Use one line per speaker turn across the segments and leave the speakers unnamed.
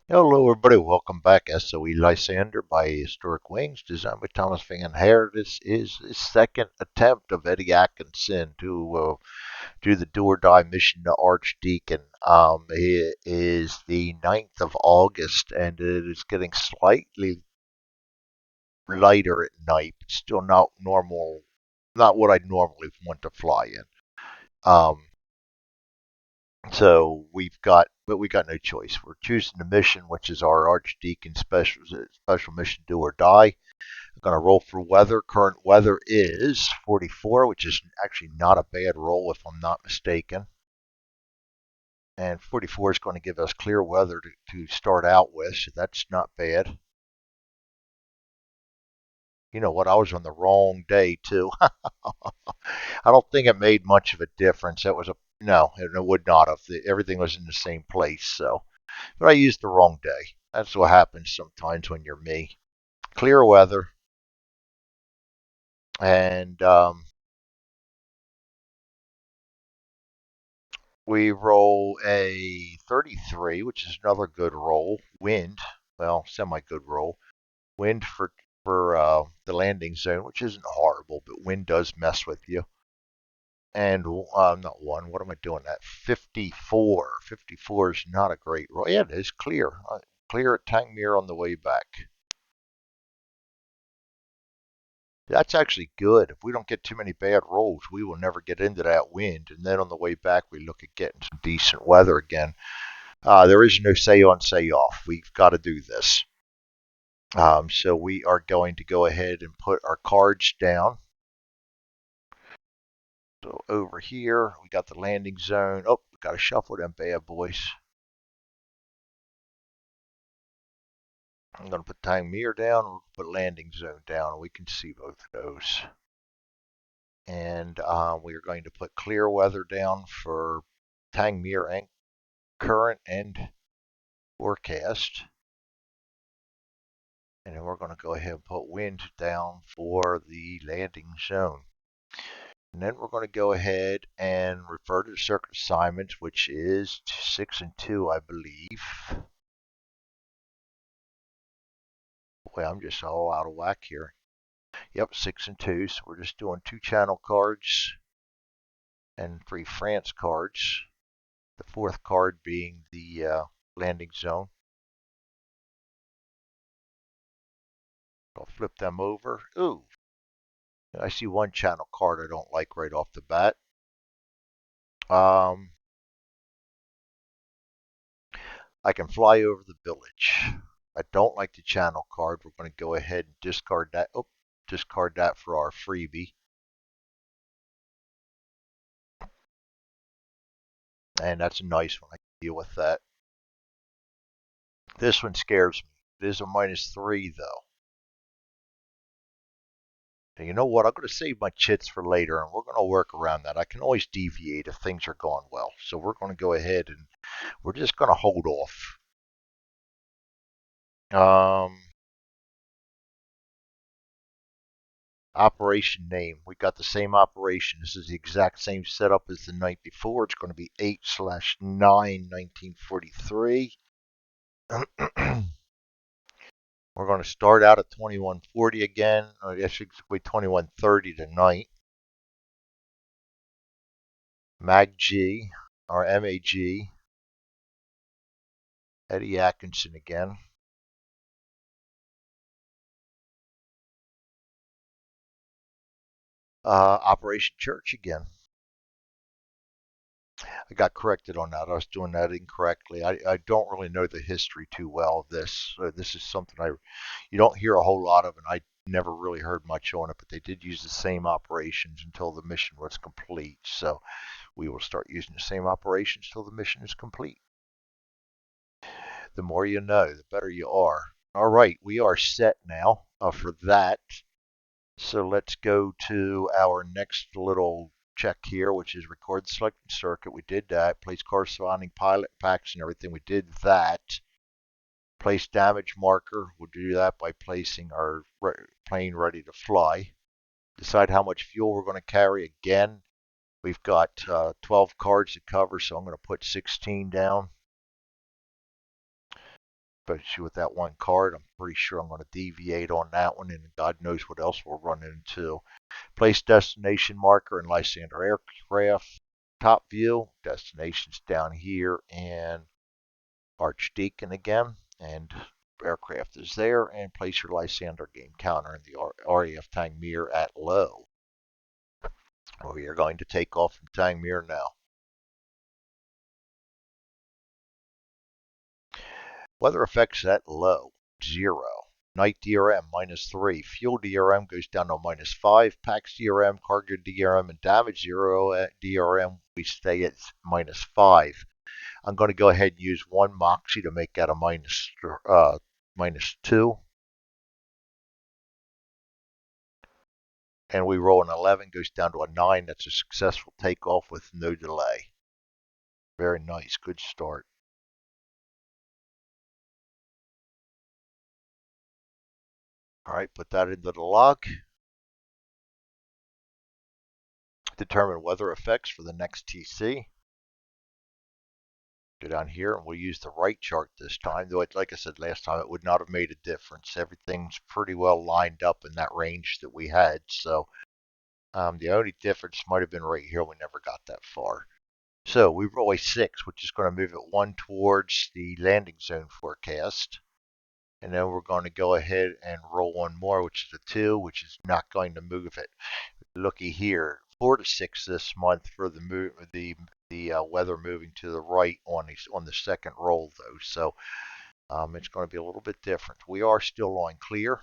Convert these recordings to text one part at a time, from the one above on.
Hello, everybody. Welcome back. SOE Lysander by Historic Wings, designed by Thomas Van Hare. This is the second attempt of Eddie Atkinson to do the do or die mission to Archdeacon. It is the 9th of August, and it is getting slightly lighter at night, but still not normal, not what I'd normally want to fly in. Um, but we got no choice. We're choosing the mission, which is our Archdeacon special mission, do or die. I'm going to roll for weather. Current weather is 44, which is actually not a bad roll if I'm not mistaken. And 44 is going to give us clear weather to start out with, so that's not bad. You know what? I was on the wrong day too. I don't think it made much of a difference. It was a no, it would not have. Everything was in the same place, so. But I used the wrong day. That's what happens sometimes when you're me. Clear weather, and we roll a 33, which is another good roll. Wind, well, semi good roll. Wind for the landing zone, which isn't horrible, but wind does mess with you. And not one. What am I doing? At 54. 54 is not a great roll. Yeah, it is clear. Clear at Tangmere on the way back. That's actually good. If we don't get too many bad rolls, we will never get into that wind. And then on the way back, we look at getting some decent weather again. There is no say on, say off. We've got to do this. So we are going to go ahead and put our cards down. So over here, we got the landing zone. Oh, we got to shuffle them bad boys. I'm going to put Tangmere down, put landing zone down. We can see both of those. And we are going to put clear weather down for Tangmere and current and forecast. And then we're going to go ahead and put wind down for the landing zone. And then we're going to go ahead and refer to the circuit assignments, which is 6 and 2, I believe. Boy, I'm just all out of whack here. Yep, 6 and 2. So we're just doing 2 channel cards and 3 France cards. The fourth card being the landing zone. I'll flip them over. Ooh, I see one channel card I don't like right off the bat. Um, I can fly over the village. I don't like the channel card. We're going to go ahead and discard that. Oh, discard that for our freebie. And that's a nice one. I can deal with that. This one scares me. It is a -3 though. And you know what? I'm going to save my chits for later, and we're going to work around that. I can always deviate if things are going well. So we're going to go ahead and we're just going to hold off. Um, Operation name. We got the same operation. This is the exact same setup as the night before. It's going to be 8/9 1943. We're going to start out at 2140 again. I guess it's going to be 2130 tonight. MAG-G, or MAG, Eddie Atkinson again. Operation Church again. I got corrected on that. I was doing that incorrectly. I don't really know the history too well of this. This is something you don't hear a whole lot of, and I never really heard much on it. But they did use the same operations until the mission was complete. So we will start using the same operations till the mission is complete. The more you know, the better you are. All right, we are set now for that. So let's go to our next little check here, which is record the selected circuit. We did that. Place corresponding pilot packs and everything. We did that. Place damage marker. We'll do that by placing our plane ready to fly. Decide how much fuel we're going to carry. Again, we've got 12 cards to cover, so I'm going to put 16 down. especially with that one card. I'm pretty sure I'm going to deviate on that one, and God knows what else we'll run into. Place destination marker in Lysander Aircraft. Top view, destination's down here, and Archdeacon again, and aircraft is there, and place your Lysander game counter in the RAF Tangmere at low. We are going to take off from Tangmere now. Weather effects at low, 0. Night DRM, -3. Fuel DRM goes down to -5. Pax DRM, cargo DRM, and damage 0 at DRM, we stay at -5. I'm going to go ahead and use one Moxie to make that a -2. And we roll an 11, goes down to a 9. That's a successful takeoff with no delay. Very nice. Good start. All right, put that into the log. Determine weather effects for the next TC. Go down here and we'll use the right chart this time. Though, like I said last time, it would not have made a difference. Everything's pretty well lined up in that range that we had. So the only difference might have been right here. We never got that far. So we roll a 6, which is going to move it 1 towards the landing zone forecast. And then we're going to go ahead and roll one more, which is a 2, which is not going to move it. Looky here, 4 to 6 this month for the weather moving to the right on the second roll though. So it's going to be a little bit different. We are still on clear.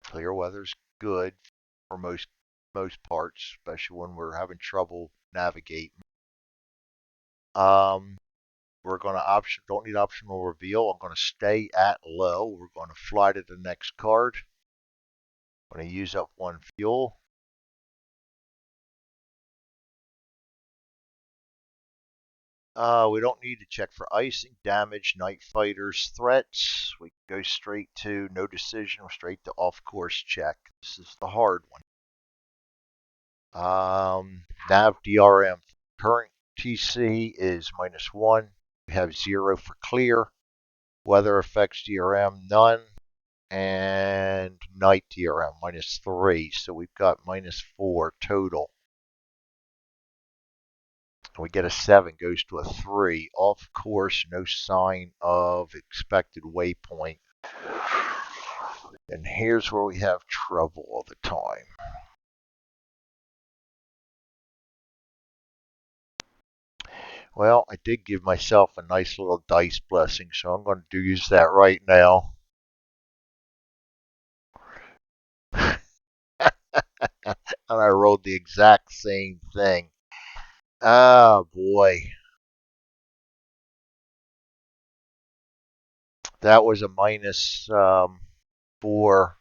Clear weather's good for most parts, especially when we're having trouble navigating. We're going to don't need optional reveal. I'm going to stay at low. We're going to fly to the next card. I'm going to use up one fuel. We don't need to check for icing, damage, night fighters, threats. We go straight to no decision, straight to off course check. This is the hard one. Nav DRM. Current TC is -1. We have 0 for clear. Weather effects DRM, none. And night DRM, -3. So we've got -4 total. We get a 7, goes to a 3. Off course, no sign of expected waypoint. And here's where we have trouble all the time. Well, I did give myself a nice little dice blessing, so I'm going to use that right now. And I rolled the exact same thing. Oh boy. That was a -4.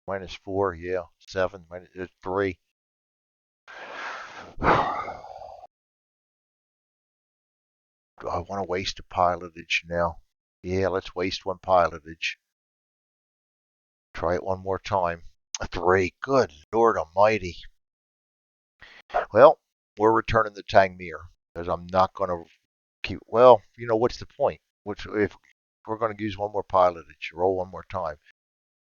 Minus -4, yeah. 7, -3. Do I want to waste a pilotage now? Yeah, let's waste one pilotage. Try it one more time. A 3. Good Lord Almighty. Well, we're returning the Tangmere because I'm not going to keep. Well, what's the point? If we're going to use one more pilotage, roll one more time,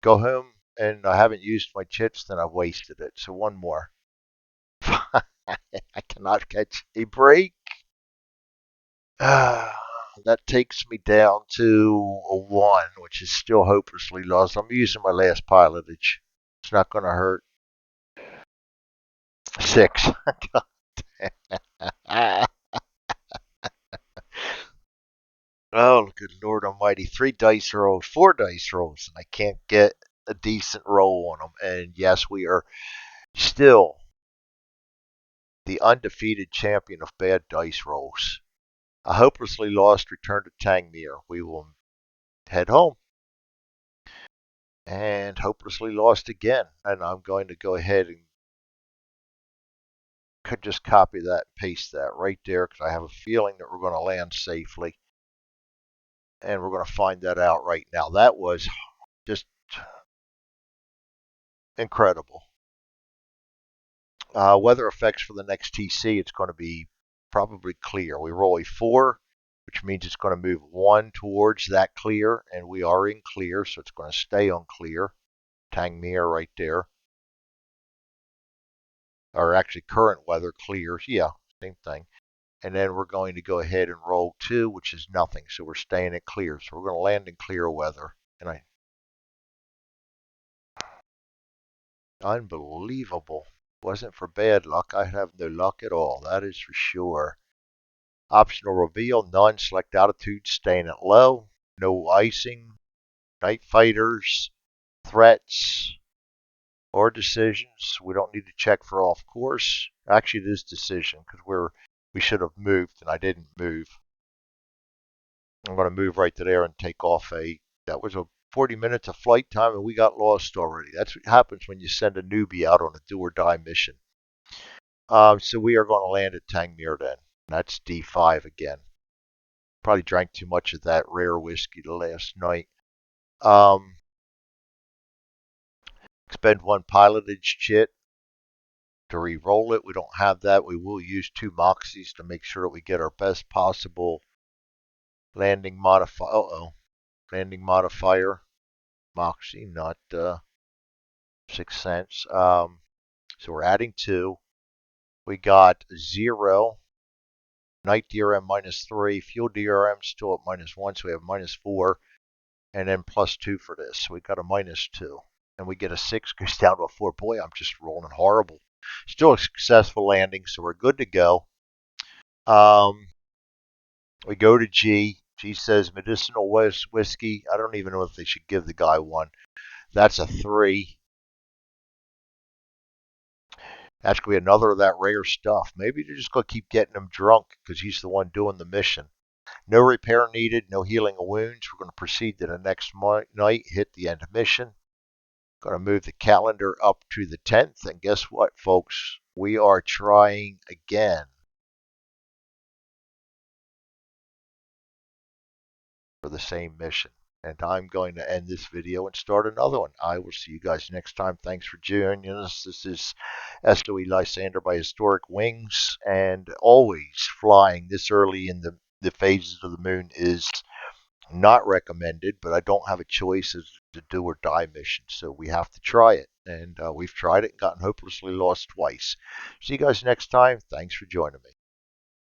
go home, and I haven't used my chits, then I've wasted it. So one more. I cannot catch a break. That takes me down to a 1, which is still hopelessly lost. I'm using my last pilotage. It's not going to hurt. 6. Oh, good Lord Almighty. 3 dice rolls, 4 dice rolls, and I can't get a decent roll on them. And yes, we are still the undefeated champion of bad dice rolls. A hopelessly lost return to Tangmere. We will head home. And hopelessly lost again. And I'm going to go ahead and could just copy that and paste that right there because I have a feeling that we're going to land safely. And we're going to find that out right now. That was just incredible. Weather effects for the next TC, it's going to be probably clear. We roll a 4, which means it's going to move 1 towards that clear, and we are in clear, so it's going to stay on clear. Tangmere right there. Or actually current weather clear. Yeah, same thing. And then we're going to go ahead and roll 2, which is nothing. So we're staying at clear. So we're going to land in clear weather. And unbelievable. Wasn't for bad luck. I have no luck at all. That is for sure. Optional reveal, none. Select altitude, staying at low. No icing. Night fighters. Threats. Or decisions. We don't need to check for off course. Actually, it is decision because we should have moved and I didn't move. I'm going to move right to there and take off that was a 40 minutes of flight time and we got lost already. That's what happens when you send a newbie out on a do or die mission. So we are going to land at Tangmere then. That's D5 again. Probably drank too much of that rare whiskey the last night. Expend 1 pilotage chit to re-roll it. We don't have that. We will use 2 moxies to make sure that we get our best possible landing modifier. Landing modifier. Moxie, not 6 cents. So we're adding 2. We got 0. Night DRM -3. Fuel DRM still at -1, so we have -4. And then +2 for this. So we got a -2. And we get a 6, goes down to a 4. Boy, I'm just rolling horrible. Still a successful landing, so we're good to go. We go to G. G says medicinal whiskey. I don't even know if they should give the guy one. That's a 3. That's going to be another of that rare stuff. Maybe they're just going to keep getting him drunk because he's the one doing the mission. No repair needed, no healing of wounds. We're going to proceed to the next night, hit the end of mission. Going to move the calendar up to the 10th. And guess what, folks? We are trying again for the same mission. And I'm going to end this video and start another one. I will see you guys next time. Thanks for joining us. This is SOE Lysander by Historic Wings. And always flying this early in the phases of the moon is not recommended, but I don't have a choice as to do or die mission. So we have to try it. And we've tried it and gotten hopelessly lost twice. See you guys next time. Thanks for joining me.